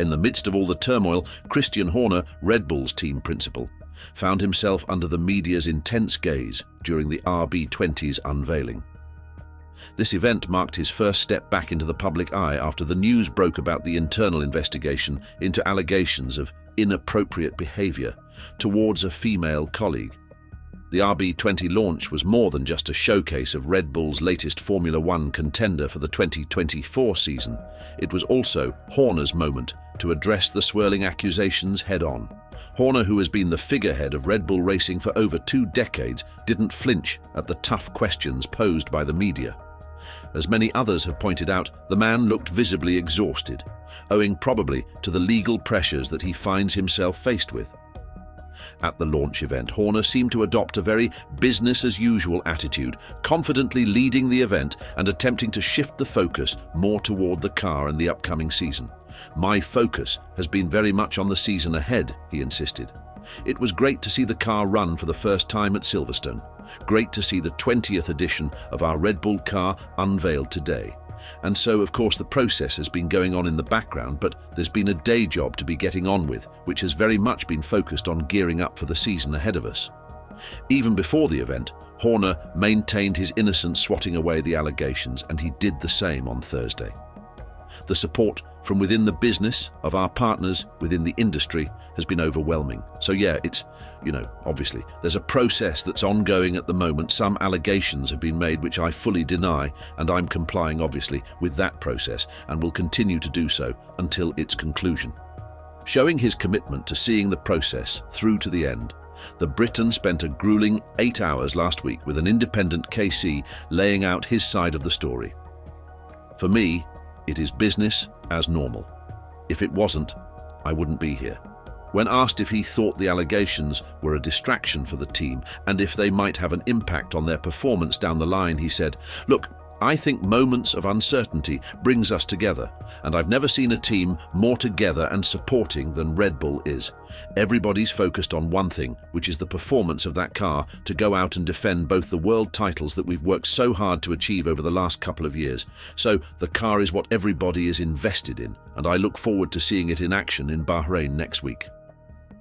In the midst of all the turmoil, Christian Horner, Red Bull's team principal, found himself under the media's intense gaze during the RB20's unveiling. This event marked his first step back into the public eye after the news broke about the internal investigation into allegations of inappropriate behavior towards a female colleague. The RB20 launch was more than just a showcase of Red Bull's latest Formula One contender for the 2024 season. It was also Horner's moment to address the swirling accusations head-on. Horner, who has been the figurehead of Red Bull racing for over 2 decades, didn't flinch at the tough questions posed by the media. As many others have pointed out, the man looked visibly exhausted, owing probably to the legal pressures that he finds himself faced with. At the launch event, Horner seemed to adopt a very business-as-usual attitude, confidently leading the event and attempting to shift the focus more toward the car and the upcoming season. "My focus has been very much on the season ahead," he insisted. "It was great to see the car run for the first time at Silverstone. Great to see the 20th edition of our Red Bull car unveiled today. And so, of course, the process has been going on in the background, but there's been a day job to be getting on with, which has very much been focused on gearing up for the season ahead of us." Even before the event, Horner maintained his innocence, swatting away the allegations, and he did the same on Thursday. The support from within the business of our partners within the industry has been overwhelming. So yeah, it's, obviously, there's a process that's ongoing at the moment. Some allegations have been made which I fully deny, and I'm complying, obviously, with that process and will continue to do so until its conclusion. Showing his commitment to seeing the process through to the end, the Briton spent a grueling 8 hours last week with an independent KC laying out his side of the story. "For me, it is business as normal. If it wasn't, I wouldn't be here." When asked if he thought the allegations were a distraction for the team and if they might have an impact on their performance down the line, he said, "Look, I think moments of uncertainty brings us together, and I've never seen a team more together and supporting than Red Bull is. Everybody's focused on one thing, which is the performance of that car to go out and defend both the world titles that we've worked so hard to achieve over the last couple of years. So the car is what everybody is invested in, and I look forward to seeing it in action in Bahrain next week."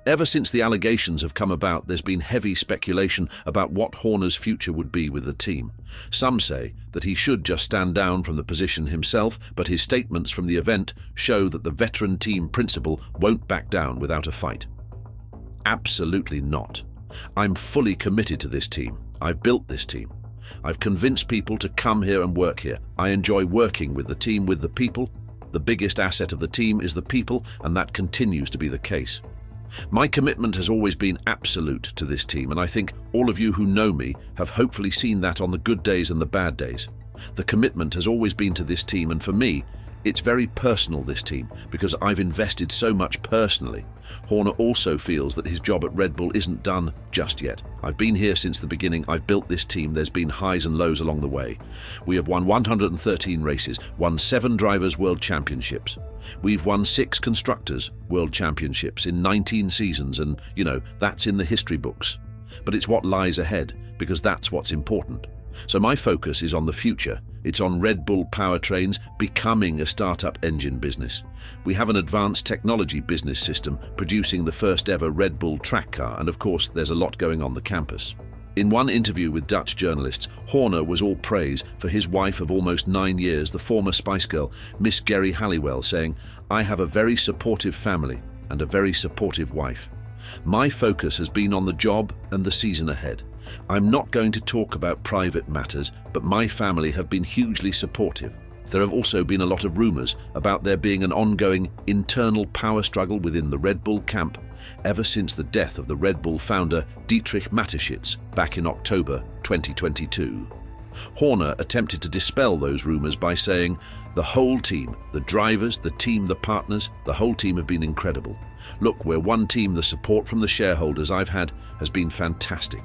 Ever since the allegations have come about, there's been heavy speculation about what Horner's future would be with the team. Some say that he should just stand down from the position himself, but his statements from the event show that the veteran team principal won't back down without a fight. "Absolutely not. I'm fully committed to this team. I've built this team. I've convinced people to come here and work here. I enjoy working with the team, with the people. The biggest asset of the team is the people, and that continues to be the case. My commitment has always been absolute to this team, and I think all of you who know me have hopefully seen that on the good days and the bad days. The commitment has always been to this team, and for me, it's very personal, this team, because I've invested so much personally. Horner also feels that his job at Red Bull isn't done just yet. I've been here since the beginning. I've built this team. There's been highs and lows along the way. We have won 113 races, won 7 Drivers' World Championships. We've won 6 Constructors' World Championships in 19 seasons, and, that's in the history books. But it's what lies ahead, because that's what's important. So my focus is on the future. It's on Red Bull powertrains becoming a startup engine business. We have an advanced technology business system producing the first ever Red Bull track car, and of course there's a lot going on the campus. In one interview with Dutch journalists, Horner was all praise for his wife of almost 9 years, the former Spice Girl, Miss Geri Halliwell, saying, "I have a very supportive family and a very supportive wife. My focus has been on the job and the season ahead. I'm not going to talk about private matters, but my family have been hugely supportive. There have also been a lot of rumors about there being an ongoing internal power struggle within the Red Bull camp ever since the death of the Red Bull founder Dietrich Mateschitz back in October 2022. Horner attempted to dispel those rumors by saying, "The whole team, the drivers, the team, the partners, the whole team have been incredible. Look, we're one team. The support from the shareholders I've had has been fantastic.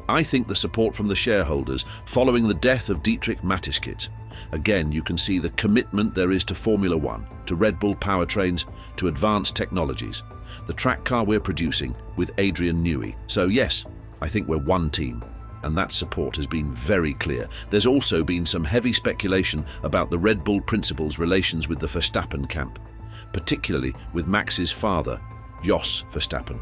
I think the support from the shareholders following the death of Dietrich Mateschitz. Again, you can see the commitment there is to Formula One, to Red Bull powertrains, to advanced technologies. The track car we're producing with Adrian Newey. So yes, I think we're one team. And that support has been very clear. There's also been some heavy speculation about the Red Bull principal's relations with the Verstappen camp. particularly with Max's father, Jos Verstappen.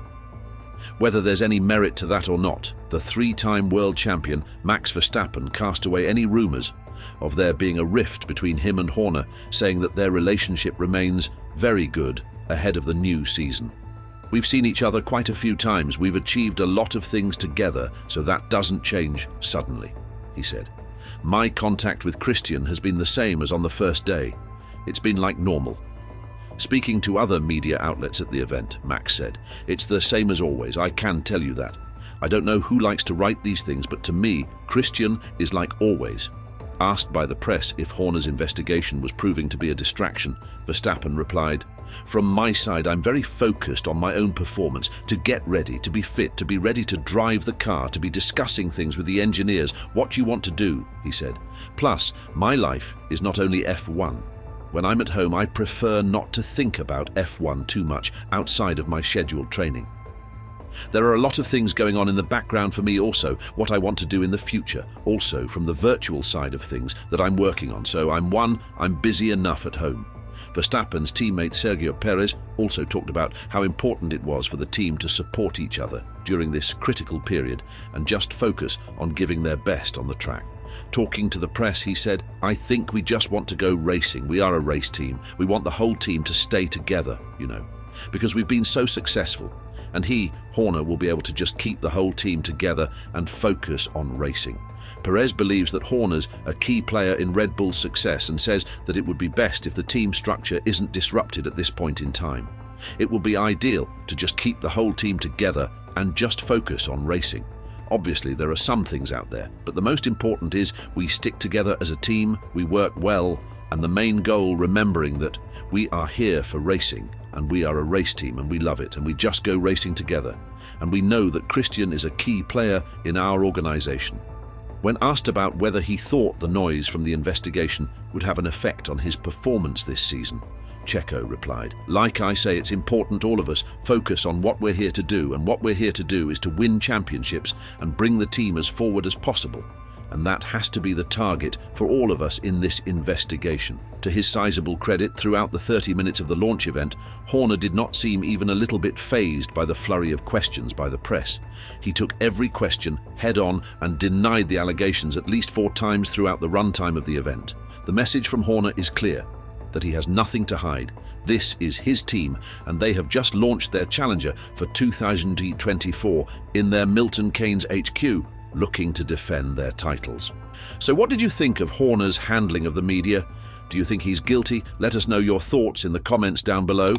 Whether there's any merit to that or not, the three-time world champion Max Verstappen cast away any rumours of there being a rift between him and Horner, saying that their relationship remains very good ahead of the new season. "We've seen each other quite a few times. We've achieved a lot of things together, so that doesn't change suddenly," he said. "My contact with Christian has been the same as on the first day. It's been like normal." Speaking to other media outlets at the event, Max said, "It's the same as always, I can tell you that. I don't know who likes to write these things, but to me, Christian is like always." Asked by the press if Horner's investigation was proving to be a distraction, Verstappen replied, "From my side, I'm very focused on my own performance, to get ready, to be fit, to be ready to drive the car, to be discussing things with the engineers, what you want to do," he said. "Plus, my life is not only F1. When I'm at home, I prefer not to think about F1 too much outside of my scheduled training. There are a lot of things going on in the background for me also, what I want to do in the future, also from the virtual side of things that I'm working on, so I'm busy enough at home." Verstappen's teammate Sergio Perez also talked about how important it was for the team to support each other during this critical period and just focus on giving their best on the track. Talking to the press, he said, "I think we just want to go racing. We are a race team. We want the whole team to stay together, because we've been so successful. And Horner, will be able to just keep the whole team together and focus on racing." Perez believes that Horner's a key player in Red Bull's success and says that it would be best if the team structure isn't disrupted at this point in time. "It will be ideal to just keep the whole team together and just focus on racing. Obviously, there are some things out there, but the most important is we stick together as a team, we work well, and the main goal remembering that we are here for racing, and we are a race team, and we love it, and we just go racing together. And we know that Christian is a key player in our organization." When asked about whether he thought the noise from the investigation would have an effect on his performance this season, Checo replied, "Like I say, it's important all of us focus on what we're here to do, and what we're here to do is to win championships and bring the team as forward as possible. And that has to be the target for all of us in this investigation." To his sizable credit, throughout the 30 minutes of the launch event, Horner did not seem even a little bit fazed by the flurry of questions by the press. He took every question head on and denied the allegations at least 4 times throughout the runtime of the event. The message from Horner is clear, that he has nothing to hide. This is his team, and they have just launched their challenger for 2024 in their Milton Keynes HQ, looking to defend their titles. So what did you think of Horner's handling of the media? Do you think he's guilty? Let us know your thoughts in the comments down below.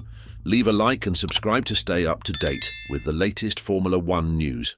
Leave a like and subscribe to stay up to date with the latest Formula One news.